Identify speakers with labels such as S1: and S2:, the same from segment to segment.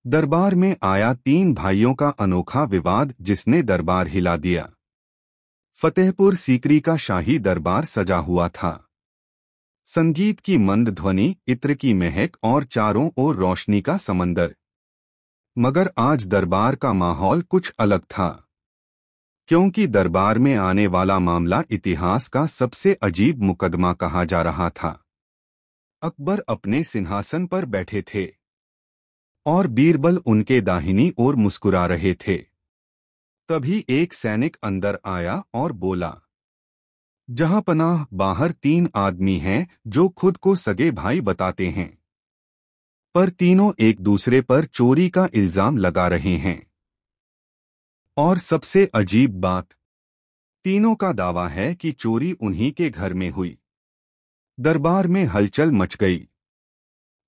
S1: दरबार में आया तीन भाइयों का अनोखा विवाद जिसने दरबार हिला दिया। फतेहपुर सीकरी का शाही दरबार सजा हुआ था। संगीत की मंद ध्वनि, इत्र की महक और चारों ओर रोशनी का समंदर। मगर आज दरबार का माहौल कुछ अलग था, क्योंकि दरबार में आने वाला मामला इतिहास का सबसे अजीब मुकदमा कहा जा रहा था। अकबर अपने सिंहासन पर बैठे थे और बीरबल उनके दाहिनी ओर मुस्कुरा रहे थे। तभी एक सैनिक अंदर आया और बोला, जहांपनाह, बाहर तीन आदमी हैं जो खुद को सगे भाई बताते हैं, पर तीनों एक दूसरे पर चोरी का इल्जाम लगा रहे हैं। और सबसे अजीब बात, तीनों का दावा है कि चोरी उन्हीं के घर में हुई। दरबार में हलचल मच गई।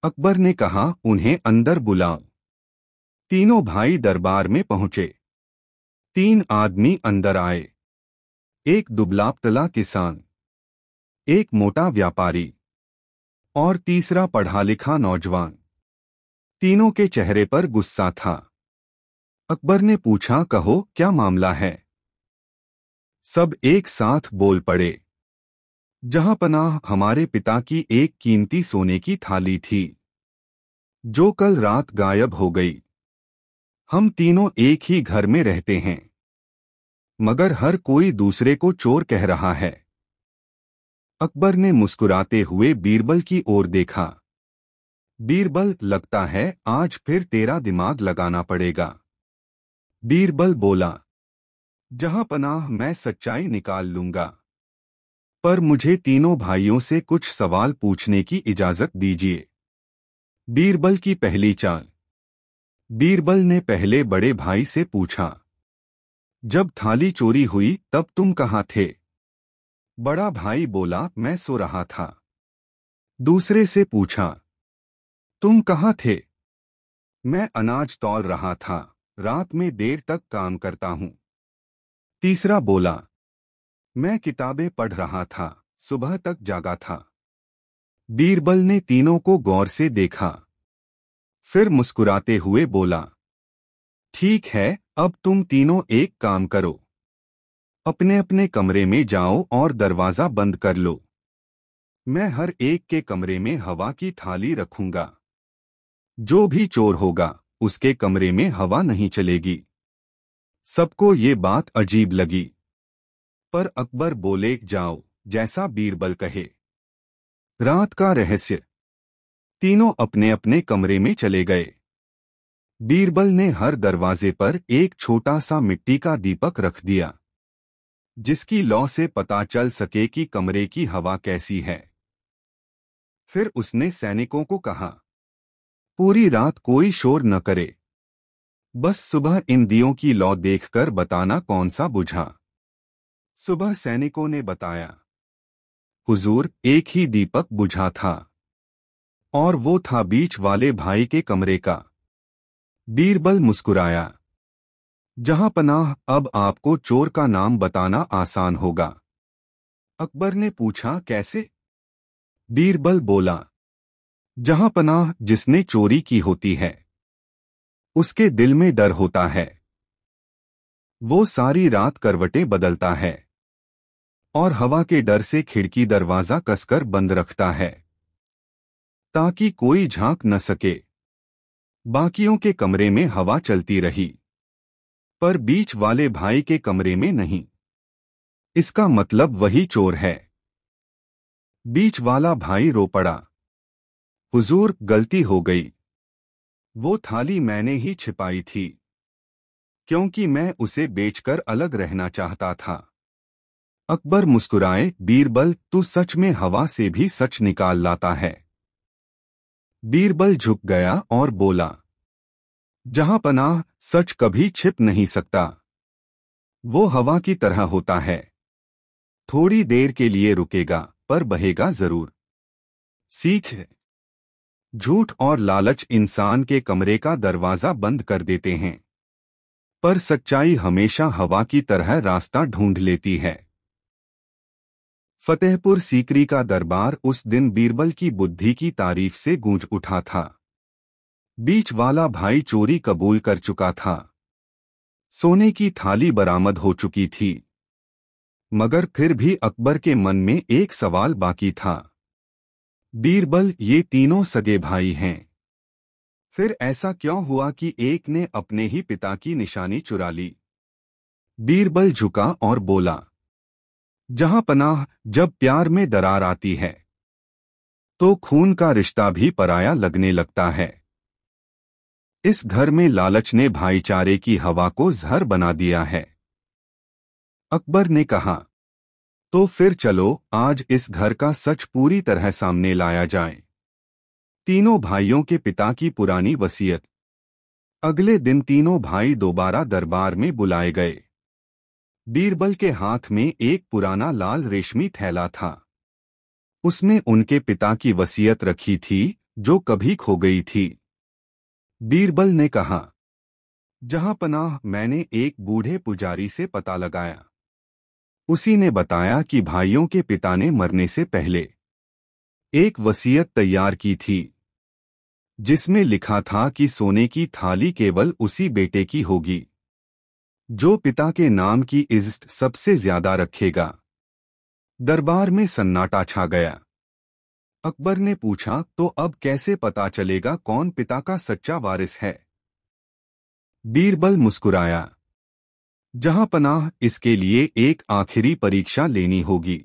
S1: अकबर ने कहा, उन्हें अंदर बुलाओ। तीनों भाई दरबार में पहुंचे। तीन आदमी अंदर आए, एक दुबला-पतला किसान, एक मोटा व्यापारी और तीसरा पढ़ा लिखा नौजवान। तीनों के चेहरे पर गुस्सा था। अकबर ने पूछा, कहो क्या मामला है? सब एक साथ बोल पड़े, जहांपनाह, हमारे पिता की एक कीमती सोने की थाली थी जो कल रात गायब हो गई। हम तीनों एक ही घर में रहते हैं, मगर हर कोई दूसरे को चोर कह रहा है। अकबर ने मुस्कुराते हुए बीरबल की ओर देखा। बीरबल, लगता है आज फिर तेरा दिमाग लगाना पड़ेगा। बीरबल बोला, जहांपनाह, मैं सच्चाई निकाल लूंगा, पर मुझे तीनों भाइयों से कुछ सवाल पूछने की इजाजत दीजिए। बीरबल की पहली चाल। बीरबल ने पहले बड़े भाई से पूछा, जब थाली चोरी हुई तब तुम कहाँ थे? बड़ा भाई बोला, मैं सो रहा था। दूसरे से पूछा, तुम कहाँ थे? मैं अनाज तौल रहा था, रात में देर तक काम करता हूँ। तीसरा बोला, मैं किताबें पढ़ रहा था, सुबह तक जागा था। बीरबल ने तीनों को गौर से देखा, फिर मुस्कुराते हुए बोला, ठीक है, अब तुम तीनों एक काम करो, अपने अपने कमरे में जाओ और दरवाजा बंद कर लो। मैं हर एक के कमरे में हवा की थाली रखूंगा। जो भी चोर होगा उसके कमरे में हवा नहीं चलेगी। सबको ये बात अजीब लगी, पर अकबर बोले, जाओ, जैसा बीरबल कहे। रात का रहस्य। तीनों अपने अपने कमरे में चले गए। बीरबल ने हर दरवाजे पर एक छोटा सा मिट्टी का दीपक रख दिया, जिसकी लौ से पता चल सके कि कमरे की हवा कैसी है। फिर उसने सैनिकों को कहा, पूरी रात कोई शोर न करे, बस सुबह इन दियों की लौ देखकर बताना कौन सा बुझा। सुबह सैनिकों ने बताया, हुजूर, एक ही दीपक बुझा था, और वो था बीच वाले भाई के कमरे का। बीरबल मुस्कुराया, जहांपनाह, अब आपको चोर का नाम बताना आसान होगा। अकबर ने पूछा, कैसे? बीरबल बोला, जहांपनाह, जिसने चोरी की होती है उसके दिल में डर होता है। वो सारी रात करवटें बदलता है और हवा के डर से खिड़की दरवाजा कसकर बंद रखता है, ताकि कोई झांक न सके। बाकियों के कमरे में हवा चलती रही, पर बीच वाले भाई के कमरे में नहीं। इसका मतलब वही चोर है। बीच वाला भाई रो पड़ा, हुजूर, गलती हो गई। वो थाली मैंने ही छिपाई थी, क्योंकि मैं उसे बेचकर अलग रहना चाहता था। अकबर मुस्कुराए, बीरबल, तू सच में हवा से भी सच निकाल लाता है। बीरबल झुक गया और बोला, जहांपनाह, सच कभी छिप नहीं सकता। वो हवा की तरह होता है, थोड़ी देर के लिए रुकेगा पर बहेगा जरूर। सीख। झूठ और लालच इंसान के कमरे का दरवाजा बंद कर देते हैं, पर सच्चाई हमेशा हवा की तरह रास्ता ढूंढ लेती है। फतेहपुर सीकरी का दरबार उस दिन बीरबल की बुद्धि की तारीफ से गूंज उठा था। बीच वाला भाई चोरी कबूल कर चुका था। सोने की थाली बरामद हो चुकी थी। मगर फिर भी अकबर के मन में एक सवाल बाकी था। बीरबल, ये तीनों सगे भाई हैं। फिर ऐसा क्यों हुआ कि एक ने अपने ही पिता की निशानी चुरा ली? बीरबल झुका और बोला, जहां पनाह, जब प्यार में दरार आती है तो खून का रिश्ता भी पराया लगने लगता है। इस घर में लालच ने भाईचारे की हवा को जहर बना दिया है। अकबर ने कहा, तो फिर चलो आज इस घर का सच पूरी तरह सामने लाया जाए। तीनों भाइयों के पिता की पुरानी वसीयत। अगले दिन तीनों भाई दोबारा दरबार में बुलाए गए। बीरबल के हाथ में एक पुराना लाल रेशमी थैला था। उसमें उनके पिता की वसीयत रखी थी, जो कभी खो गई थी। बीरबल ने कहा, जहां पनाह, मैंने एक बूढ़े पुजारी से पता लगाया। उसी ने बताया कि भाइयों के पिता ने मरने से पहले एक वसीयत तैयार की थी, जिसमें लिखा था कि सोने की थाली केवल उसी बेटे की होगी जो पिता के नाम की इज्जत सबसे ज्यादा रखेगा। दरबार में सन्नाटा छा गया। अकबर ने पूछा, तो अब कैसे पता चलेगा कौन पिता का सच्चा वारिस है? बीरबल मुस्कुराया, जहां पनाह, इसके लिए एक आखिरी परीक्षा लेनी होगी।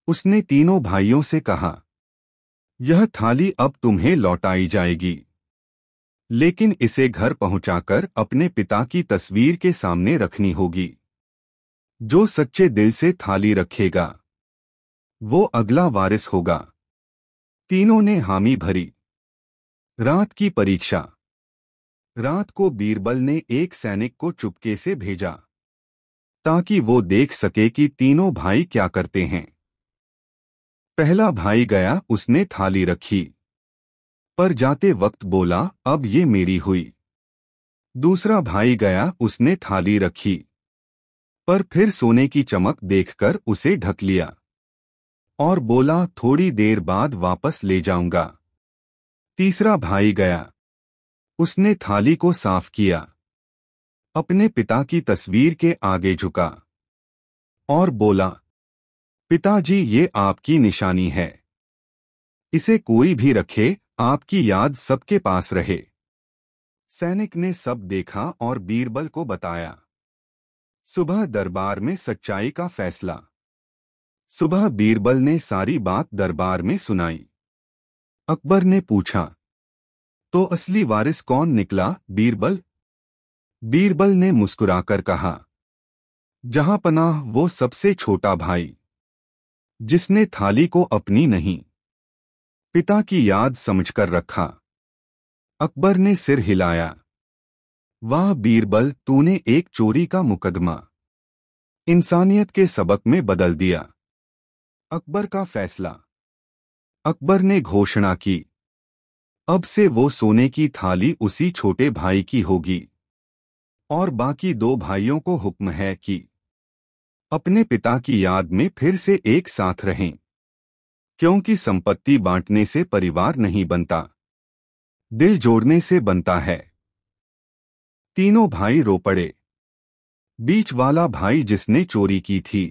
S1: उसने तीनों भाइयों से कहा, यह थाली अब तुम्हें लौटाई जाएगी, लेकिन इसे घर पहुंचाकर अपने पिता की तस्वीर के सामने रखनी होगी। जो सच्चे दिल से थाली रखेगा वो अगला वारिस होगा। तीनों ने हामी भरी। रात की परीक्षा। रात को बीरबल ने एक सैनिक को चुपके से भेजा ताकि वो देख सके कि तीनों भाई क्या करते हैं। पहला भाई गया, उसने थाली रखी, पर जाते वक्त बोला, अब ये मेरी हुई। दूसरा भाई गया, उसने थाली रखी, पर फिर सोने की चमक देखकर उसे ढक लिया और बोला, थोड़ी देर बाद वापस ले जाऊंगा। तीसरा भाई गया, उसने थाली को साफ किया, अपने पिता की तस्वीर के आगे झुका और बोला, पिताजी, ये आपकी निशानी है। इसे कोई भी रखे, आपकी याद सबके पास रहे। सैनिक ने सब देखा और बीरबल को बताया। सुबह दरबार में सच्चाई का फैसला। सुबह बीरबल ने सारी बात दरबार में सुनाई। अकबर ने पूछा, तो असली वारिस कौन निकला बीरबल? बीरबल ने मुस्कुराकर कहा, जहां पनाह, वो सबसे छोटा भाई जिसने थाली को अपनी नहीं, पिता की याद समझकर रखा। अकबर ने सिर हिलाया। वाह बीरबल, तूने एक चोरी का मुकदमा इंसानियत के सबक में बदल दिया। अकबर का फैसला। अकबर ने घोषणा की, अब से वो सोने की थाली उसी छोटे भाई की होगी और बाकी दो भाइयों को हुक्म है कि अपने पिता की याद में फिर से एक साथ रहें, क्योंकि संपत्ति बांटने से परिवार नहीं बनता, दिल जोड़ने से बनता है। तीनों भाई रो पड़े। बीच वाला भाई, जिसने चोरी की थी,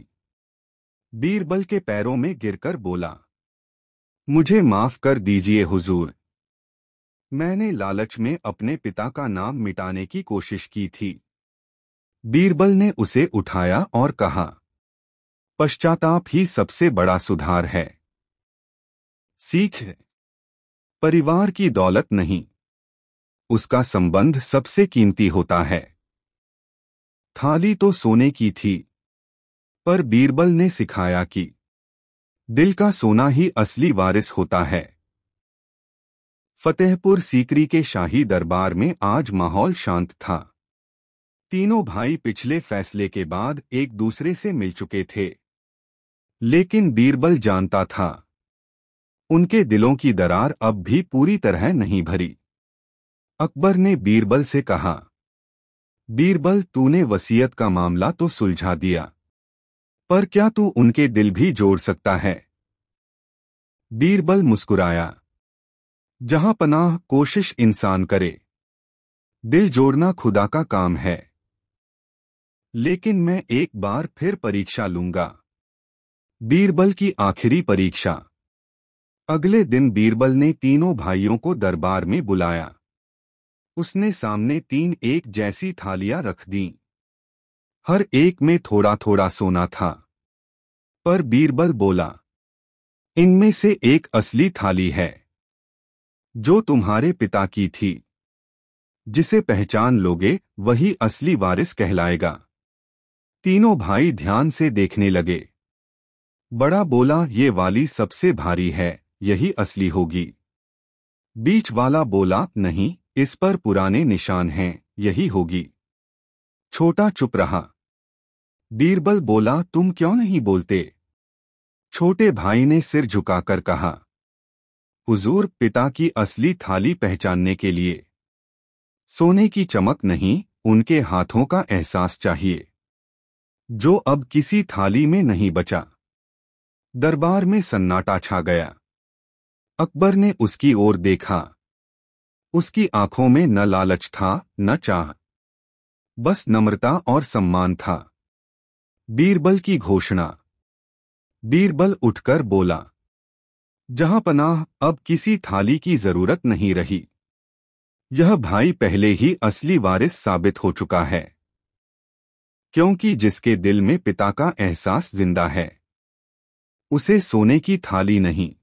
S1: बीरबल के पैरों में गिरकर बोला, मुझे माफ कर दीजिए हुजूर। मैंने लालच में अपने पिता का नाम मिटाने की कोशिश की थी। बीरबल ने उसे उठाया और कहा, पश्चाताप ही सबसे बड़ा सुधार है। सीख, परिवार की दौलत नहीं, उसका संबंध सबसे कीमती होता है। थाली तो सोने की थी, पर बीरबल ने सिखाया कि दिल का सोना ही असली वारिस होता है। फतेहपुर सीकरी के शाही दरबार में आज माहौल शांत था। तीनों भाई पिछले फैसले के बाद एक दूसरे से मिल चुके थे, लेकिन बीरबल जानता था उनके दिलों की दरार अब भी पूरी तरह नहीं भरी। अकबर ने बीरबल से कहा, बीरबल, तूने वसीयत का मामला तो सुलझा दिया, पर क्या तू उनके दिल भी जोड़ सकता है? बीरबल मुस्कुराया। जहां पनाह कोशिश इंसान करे, दिल जोड़ना खुदा का काम है। लेकिन मैं एक बार फिर परीक्षा लूंगा। बीरबल की आखिरी परीक्षा। अगले दिन बीरबल ने तीनों भाइयों को दरबार में बुलाया। उसने सामने 3 एक जैसी थालियां रख दीं। हर एक में थोड़ा थोड़ा सोना था। पर बीरबल बोला, इनमें से एक असली थाली है, जो तुम्हारे पिता की थी। जिसे पहचान लोगे वही असली वारिस कहलाएगा। तीनों भाई ध्यान से देखने लगे। बड़ा बोला, ये वाली सबसे भारी है, यही असली होगी। बीच वाला बोला, नहीं, इस पर पुराने निशान हैं, यही होगी। छोटा चुप रहा। बीरबल बोला, तुम क्यों नहीं बोलते? छोटे भाई ने सिर झुकाकर कहा, हुजूर, पिता की असली थाली पहचानने के लिए सोने की चमक नहीं, उनके हाथों का एहसास चाहिए, जो अब किसी थाली में नहीं बचा। दरबार में सन्नाटा छा गया। अकबर ने उसकी ओर देखा। उसकी आंखों में न लालच था, न चाह, बस नम्रता और सम्मान था। बीरबल की घोषणा। बीरबल उठकर बोला, जहां पनाह, अब किसी थाली की जरूरत नहीं रही। यह भाई पहले ही असली वारिस साबित हो चुका है, क्योंकि जिसके दिल में पिता का एहसास जिंदा है, उसे सोने की थाली नहीं,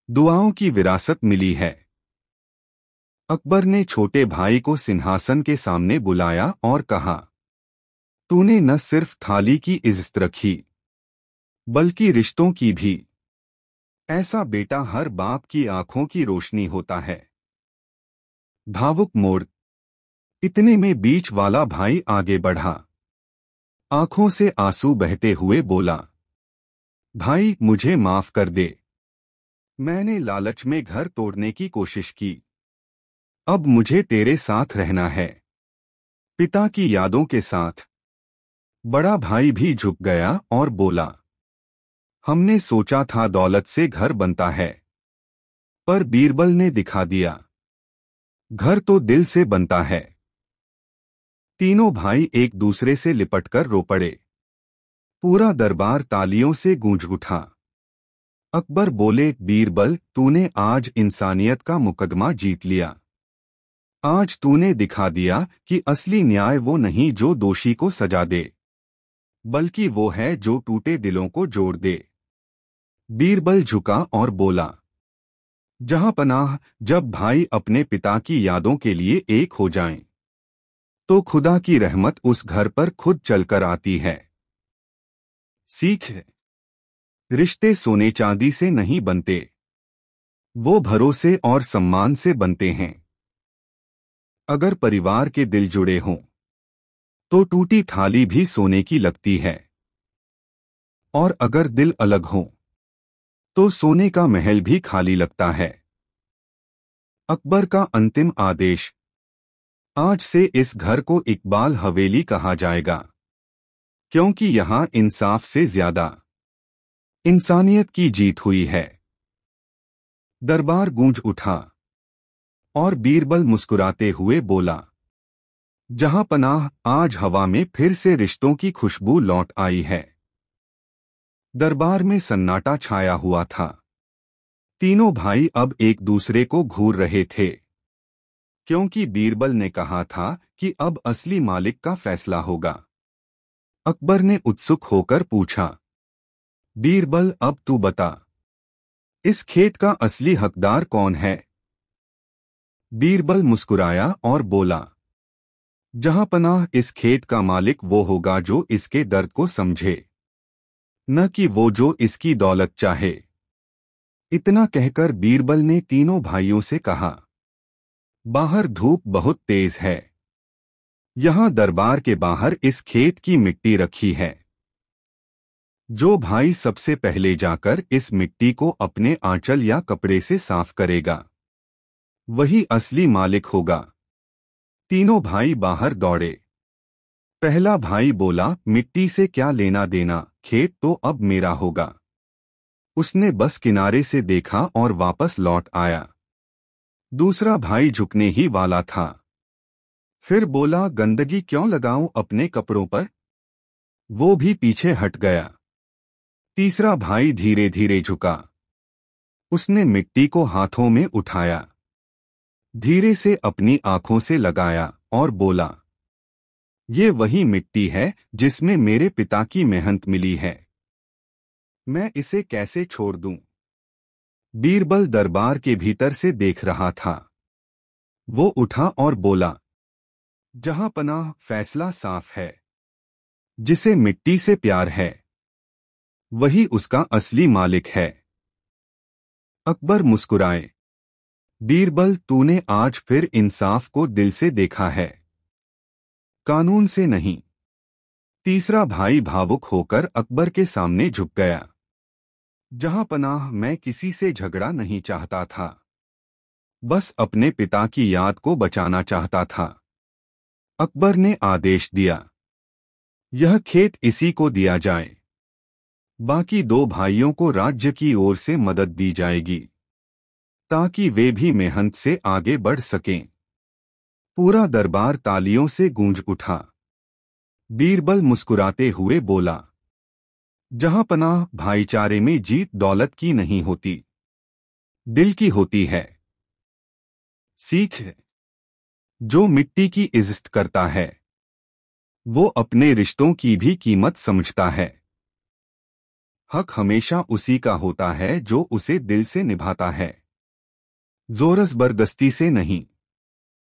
S1: दुआओं की विरासत मिली है। अकबर ने छोटे भाई को सिंहासन के सामने बुलाया और कहा, तूने न सिर्फ थाली की इज्जत रखी, बल्कि रिश्तों की भी। ऐसा बेटा हर बाप की आंखों की रोशनी होता है। भावुक मोड़। इतने में बीच वाला भाई आगे बढ़ा। आंखों से आंसू बहते हुए बोला, भाई, मुझे माफ कर दे। मैंने लालच में घर तोड़ने की कोशिश की। अब मुझे तेरे साथ रहना है, पिता की यादों के साथ। बड़ा भाई भी झुक गया और बोला, हमने सोचा था दौलत से घर बनता है, पर बीरबल ने दिखा दिया, घर तो दिल से बनता है। तीनों भाई एक दूसरे से लिपटकर रो पड़े। पूरा दरबार तालियों से गूंज उठा। अकबर बोले, बीरबल, तूने आज इंसानियत का मुकदमा जीत लिया। आज तूने दिखा दिया कि असली न्याय वो नहीं जो दोषी को सजा दे, बल्कि वो है जो टूटे दिलों को जोड़ दे। बीरबल झुका और बोला, जहां पनाह, जब भाई अपने पिता की यादों के लिए एक हो जाएं, तो खुदा की रहमत उस घर पर खुद चलकर आती है। सीख है, रिश्ते सोने चांदी से नहीं बनते, वो भरोसे और सम्मान से बनते हैं। अगर परिवार के दिल जुड़े हों, तो टूटी थाली भी सोने की लगती है। और अगर दिल अलग हों, तो सोने का महल भी खाली लगता है। अकबर का अंतिम आदेश। आज से इस घर को इकबाल हवेली कहा जाएगा, क्योंकि यहां इंसाफ से ज्यादा इंसानियत की जीत हुई है। दरबार गूंज उठा और बीरबल मुस्कुराते हुए बोला, जहां पनाह, आज हवा में फिर से रिश्तों की खुशबू लौट आई है। दरबार में सन्नाटा छाया हुआ था। तीनों भाई अब एक दूसरे को घूर रहे थे, क्योंकि बीरबल ने कहा था कि अब असली मालिक का फैसला होगा। अकबर ने उत्सुक होकर पूछा, बीरबल, अब तू बता, इस खेत का असली हकदार कौन है? बीरबल मुस्कुराया और बोला, जहां पनाह, इस खेत का मालिक वो होगा जो इसके दर्द को समझे, न कि वो जो इसकी दौलत चाहे। इतना कहकर बीरबल ने तीनों भाइयों से कहा, बाहर धूप बहुत तेज है। यहां दरबार के बाहर इस खेत की मिट्टी रखी है। जो भाई सबसे पहले जाकर इस मिट्टी को अपने आंचल या कपड़े से साफ करेगा, वही असली मालिक होगा। तीनों भाई बाहर दौड़े। पहला भाई बोला, मिट्टी से क्या लेना देना, खेत तो अब मेरा होगा। उसने बस किनारे से देखा और वापस लौट आया। दूसरा भाई झुकने ही वाला था, फिर बोला, गंदगी क्यों लगाऊं अपने कपड़ों पर। वो भी पीछे हट गया। तीसरा भाई धीरे धीरे झुका। उसने मिट्टी को हाथों में उठाया, धीरे से अपनी आंखों से लगाया और बोला, ये वही मिट्टी है जिसमें मेरे पिता की मेहनत मिली है, मैं इसे कैसे छोड़ दूं। बीरबल दरबार के भीतर से देख रहा था। वो उठा और बोला, जहां पनाह, फैसला साफ है। जिसे मिट्टी से प्यार है वही उसका असली मालिक है। अकबर मुस्कुराए। बीरबल, तूने आज फिर इंसाफ को दिल से देखा है, कानून से नहीं। तीसरा भाई भावुक होकर अकबर के सामने झुक गया। जहां पनाह, मैं किसी से झगड़ा नहीं चाहता था, बस अपने पिता की याद को बचाना चाहता था। अकबर ने आदेश दिया, यह खेत इसी को दिया जाए। बाकी दो भाइयों को राज्य की ओर से मदद दी जाएगी ताकि वे भी मेहनत से आगे बढ़ सकें। पूरा दरबार तालियों से गूंज उठा। बीरबल मुस्कुराते हुए बोला, जहां पनाह, भाईचारे में जीत दौलत की नहीं होती, दिल की होती है। सीख, जो मिट्टी की इज्जत करता है वो अपने रिश्तों की भी कीमत समझता है। हक हमेशा उसी का होता है जो उसे दिल से निभाता है, जोर जबरदस्ती से नहीं।